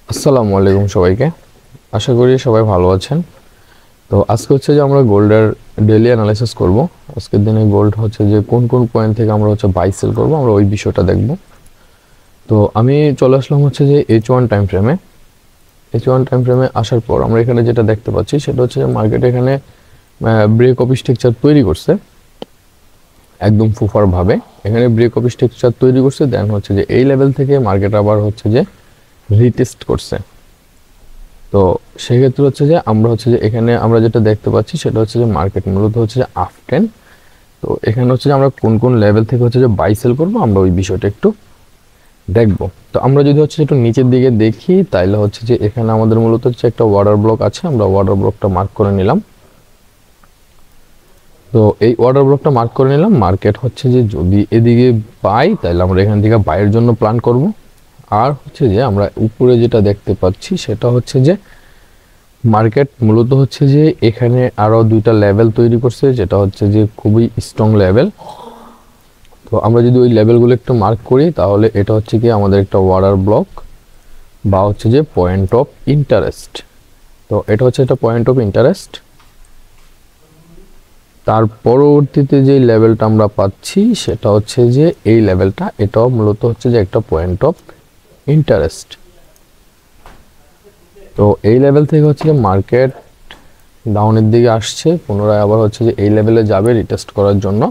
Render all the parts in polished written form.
আসসালামু আলাইকুম সবাইকে। আশা করি সবাই ভালো আছেন। তো আজকে হচ্ছে যে আমরা গোল্ডের ডেইলি অ্যানালাইসিস করব। আজকের দিনে গোল্ড হচ্ছে যে কোন কোন পয়েন্ট থেকে আমরা হচ্ছে বাই সেল করব, আমরা ওই বিষয়টা দেখব। তো আমি চলে আসলাম হচ্ছে যে H1 টাইম ফ্রেমে। H1 টাইম ফ্রেমে আসার পর আমরা এখানে যেটা দেখতে পাচ্ছি সেটা হচ্ছে যে মার্কেট এখানে ব্রেক অফ স্ট্রাকচার তৈরি করছে একদম ফুফার ভাবে। এখানে ব্রেক অফ স্ট্রাকচার তৈরি করছে, দেন হচ্ছে যে এই লেভেল থেকে মার্কেট আবার হচ্ছে যে রিটেস্ট করছে। তো সেক্ষেত্রে হচ্ছে যে আমরা হচ্ছে যে এখানে আমরা যেটা দেখতে পাচ্ছি সেটা হচ্ছে যে মার্কেট মূলত হচ্ছে যে আপ টেন। তো এখানে হচ্ছে যে আমরা কোন কোন লেভেল থেকে হচ্ছে যে বাই সেল করবো আমরা ওই বিষয়টা একটু দেখব। তো আমরা যদি হচ্ছে একটু নিচের দিকে দেখি তাইলে হচ্ছে যে এখানে আমাদের মূলত হচ্ছে একটা ওয়াটার ব্লক আছে, আমরা ওয়াটার ব্লকটা মার্ক করে নিলাম। তো এই ওয়াটার ব্লকটা মার্ক করে নিলাম। মার্কেট হচ্ছে যে যদি এদিকে বাই তাহলে আমরা এখান থেকে বাইয়ের জন্য প্ল্যান করব। আর হচ্ছে যে আমরা উপরে যেটা দেখতে পাচ্ছি সেটা হচ্ছে যে মার্কেট মূলত হচ্ছে যে এখানে আরো দুইটা লেভেল তৈরি করছে, যেটা হচ্ছে যে খুবই স্ট্রং লেভেল। তো আমরা যদি ওই লেভেলগুলো একটু মার্ক করি তাহলে এটা হচ্ছে কি আমাদের একটা ওয়াটার ব্লক বা হচ্ছে যে পয়েন্ট অফ ইন্টারেস্ট। তো এটা হচ্ছে একটা পয়েন্ট অফ ইন্টারেস্ট। তার পরবর্তীতে যে লেভেলটা আমরা পাচ্ছি সেটা হচ্ছে যে এই লেভেলটা, এটাও মূলত হচ্ছে যে একটা পয়েন্ট অফ ইন্টারেস্ট। তো এই লেভেল থেকে হচ্ছে যে মার্কেট ডাউনের দিকে আসছে, পুনরায় আবার হচ্ছে যে এই লেভেলে যাবে রিটেস্ট করার জন্য।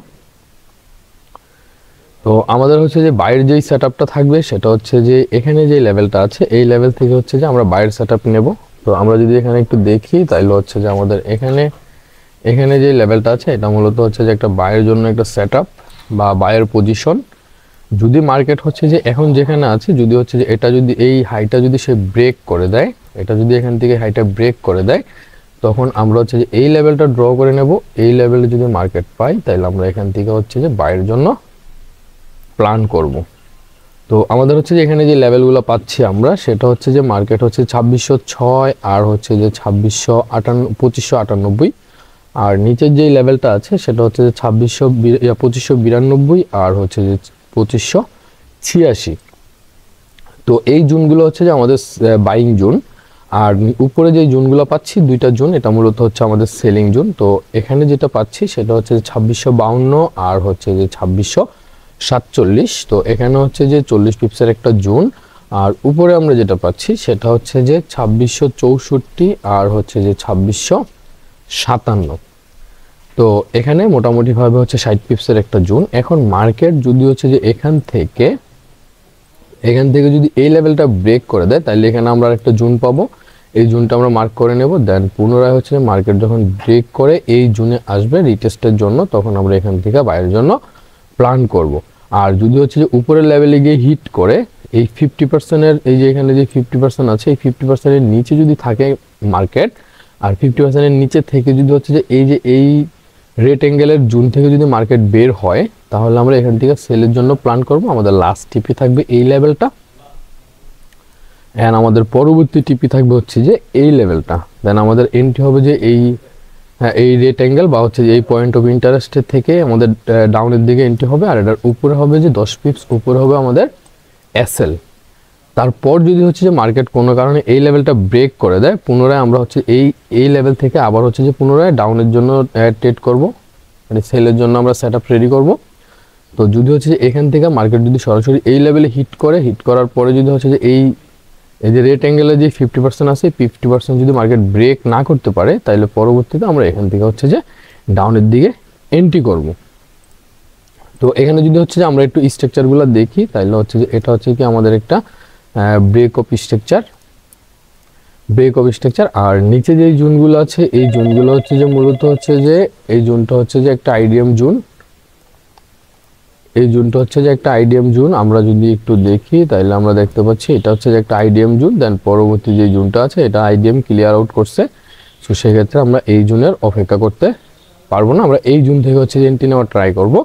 তো আমাদের হচ্ছে যে বাইরের যেই সেটআপটা থাকবে সেটা হচ্ছে যে এখানে যে লেভেলটা আছে এই লেভেল থেকে হচ্ছে যে আমরা বাইরের সেটআপ নেব। তো আমরা যদি এখানে একটু দেখি তাহলে হচ্ছে যে আমাদের এখানে এখানে যে লেভেলটা আছে এটা মূলত হচ্ছে যে একটা বাইরের জন্য একটা সেটআপ বা বাইরের পজিশন। যদি মার্কেট হচ্ছে যে এখন যেখানে আছে, যদি হচ্ছে যে এটা যদি এই হাইটা যদি সে ব্রেক করে দেয়, এটা যদি এখান থেকে হাইটা ব্রেক করে দেয় তখন আমরা হচ্ছে যে এই লেভেলটা ড্র করে নেব। এই লেভেলে যদি মার্কেট পাই তাহলে আমরা এখান থেকে হচ্ছে যে বাইরের জন্য প্ল্যান করব। তো আমাদের হচ্ছে যে এখানে যে লেভেলগুলো পাচ্ছি আমরা সেটা হচ্ছে যে মার্কেট হচ্ছে 2606 আর হচ্ছে যে 2598, আর নিচের যেই লেভেলটা আছে সেটা হচ্ছে যে 2592 আর হচ্ছে যে 2586। তো এই জুনগুলো হচ্ছে যে আমাদের বাইং জুন, আর উপরে যে জুনগুলো পাচ্ছি দুইটা জুন এটা মূলত হচ্ছে আমাদের সেলিং জুন। তো এখানে যেটা পাচ্ছি সেটা হচ্ছে যে 2652 আর হচ্ছে যে 2647। তো এখানে হচ্ছে যে 40 পিপসের একটা জুন, আর উপরে আমরা যেটা পাচ্ছি সেটা হচ্ছে যে 2664 আর হচ্ছে যে 2657। তো এখানে মোটামুটি ভাবে হচ্ছে 60 পিপসের একটা জুন। এখন মার্কেট যদি হচ্ছে যে এখান থেকে যদি এই লেভেলটা ব্রেক করে দেয় তাহলে এখানে আমরা একটা জুন পাবো। এই জুনটা আমরা মার্ক করে নেব, দেন পুনরায় হচ্ছে মার্কেট যখন ব্রেক করে এই জুনে আসবে রিটেস্টের জন্য তখন আমরা এখান থেকে বাইরের জন্য প্ল্যান করব। আর যদি হচ্ছে যে উপরের লেভেলে গিয়ে হিট করে এই 50%-এর এই যে এখানে যে 50% আছে এই 50%-এর নিচে যদি থাকে মার্কেট, আর 50%-এর নিচে থেকে যদি হচ্ছে যে এই রেট অ্যাঙ্গেলের জুন থেকে যদি মার্কেট বের হয় তাহলে আমরা এখান থেকে সেলের জন্য প্ল্যান করব। আমাদের লাস্ট টিপি থাকবে এই লেভেলটা, এন্ড আমাদের পরবর্তী টিপি থাকবে হচ্ছে যে এই লেভেলটা। দেন আমাদের এন্ট্রি হবে যে এই রেট অ্যাঙ্গেল বা হচ্ছে যে এই পয়েন্ট অফ ইন্টারেস্টের থেকে আমাদের ডাউনের দিকে এন্ট্রি হবে, আর এটার উপরে হবে যে 10 পিপস উপরে হবে আমাদের এসএল। তারপর যদি হচ্ছে যে মার্কেট কোনো কারণে এই লেভেলটা ব্রেক করে দেয় পুনরায় আমরা হচ্ছে এই লেভেল থেকে আবার হচ্ছে যে পুনরায় ডাউনের জন্য ট্রেড করব, মানে সেলের জন্য আমরা সেটআপ রেডি করব। তো যদি হচ্ছে যে এখান থেকে মার্কেট যদি সরাসরি এই লেভেলে হিট করার পরে যদি হচ্ছে যে এই যে রেট অ্যাঙ্গেলের যে 50% আছে 50% যদি মার্কেট ব্রেক না করতে পারে তাহলে পরবর্তীতে আমরা এখান থেকে হচ্ছে যে ডাউনের দিকে এন্ট্রি করব। তো এখানে যদি হচ্ছে যে আমরা একটু স্ট্রাকচারগুলো দেখি তাহলে হচ্ছে যে এটা হচ্ছে কি আমাদের একটা ব্রেক অফ স্ট্রাকচার। আর নিচে যে জুনগুলো আছে এই জুনগুলো হচ্ছে যে মূলত হচ্ছে যে এই জুনটা হচ্ছে যে একটা আইডিএম জুন। এই জুনটা হচ্ছে যে একটা আইডিএম জুন। আমরা যদি একটু দেখি তাহলে আমরা দেখতে পাচ্ছি এটা হচ্ছে যে একটা আইডিএম জুন, দেন পরবর্তী যে জুনটা আছে এটা আইডিএম ক্লিয়ার আউট করছে। তো সেক্ষেত্রে আমরা এই জুনের অপেক্ষা করতে পারবো না, আমরা এই জুন থেকে হচ্ছে যে এন্ট্রি নেওয়ার ট্রাই করব।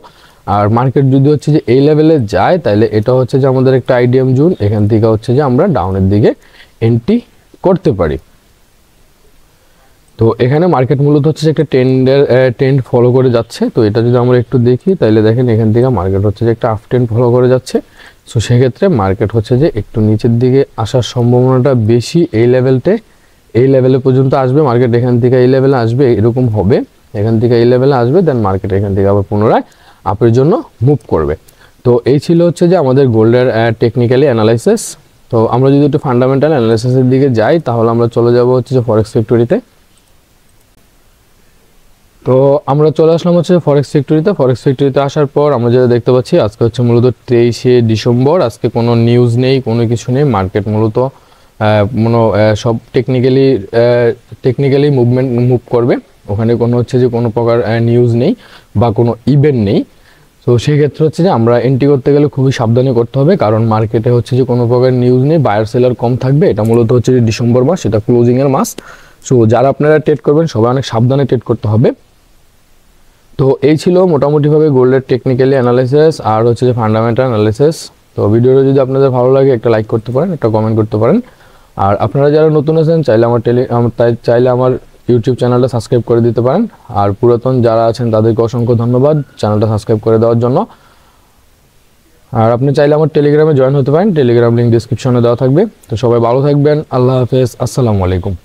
আর মার্কেট যদি হচ্ছে যে এই লেভেলে যায় তাহলে এটা হচ্ছে যে আমাদের একটা আইডিএম জুন, এখান থেকে হচ্ছে যে আমরা ডাউনের দিকে এন্ট্রি করতে পারি। তো এখানে মার্কেট মূলত হচ্ছে যে একটা ট্রেন্ড ফলো করে যাচ্ছে। তো এটা যদি আমরা একটু দেখি তাহলে দেখেন এখান থেকে মার্কেট হচ্ছে যে একটা আপ ট্রেন্ড ফলো করে যাচ্ছে। সো সেক্ষেত্রে মার্কেট হচ্ছে যে একটু নিচের দিকে আসার সম্ভাবনাটা বেশি। এই লেভেলে পর্যন্ত আসবে মার্কেট, এখান থেকে এই লেভেলে আসবে, এরকম হবে, এখান থেকে এই লেভেলে আসবে, দেন মার্কেট এখান থেকে আবার পুনরায় আপের জন্য মুভ করবে। তো এই ছিল হচ্ছে যে আমাদের গোল্ডের টেকনিক্যালি অ্যানালাইসিস। তো আমরা যদি একটু ফান্ডামেন্টাল অ্যানালাইসিসের দিকে যাই তাহলে আমরা চলে যাব হচ্ছে যে ফরেক্স ফ্যাক্টরিতে। তো আমরা চলে আসলাম হচ্ছে ফরেক্স ফ্যাক্টরিতে আসার পর আমরা যেটা দেখতে পাচ্ছি আজকে হচ্ছে মূলত 23শে ডিসেম্বর। আজকে কোনো নিউজ নেই, কোনো কিছু নেই, মার্কেট মূলত সব টেকনিক্যালি মুভ করবে, ওখানে কোনো হচ্ছে যে কোনো প্রকার নিউজ নেই বা কোনো ইভেন্ট নেই। তো সেই ক্ষেত্রে হচ্ছে যে আমরা এন্ট্রি করতে গেলে খুবই সাবধানে করতে হবে, কারণ মার্কেটে হচ্ছে যে কোনো প্রকার নিউজ নেই, বায়ার সেলার কম থাকবে। এটা মূলত হচ্ছে যে ডিসেম্বর মাস, এটা ক্লোজিংয়ের মাস। সো যারা আপনারা ট্রেড করবেন সবাই অনেক সাবধানে ট্রেড করতে হবে। তো এই ছিল মোটামুটিভাবে গোল্ডের টেকনিক্যালি অ্যানালাইসিস আর হচ্ছে যে ফান্ডামেন্টাল অ্যানালাইসিস। তো ভিডিওটা যদি আপনাদের ভালো লাগে একটা লাইক করতে পারেন, একটা কমেন্ট করতে পারেন। আর আপনারা যারা নতুন আছেন চাইলে আমার ইউটিউব চ্যানেলটা সাবস্ক্রাইব করে দিতে পারেন। আর পুরাতন যারা আছেন তাদেরকে অসংখ্য ধন্যবাদ চ্যানেলটা সাবস্ক্রাইব করে দেওয়ার জন্য। আর আপনি চাইলে আমার টেলিগ্রামে জয়েন হতে পারেন, টেলিগ্রাম লিঙ্ক ডিসক্রিপশনে দেওয়া থাকবে। তো সবাই ভালো থাকবেন, আল্লাহ হাফেজ, আসসালামু আলাইকুম।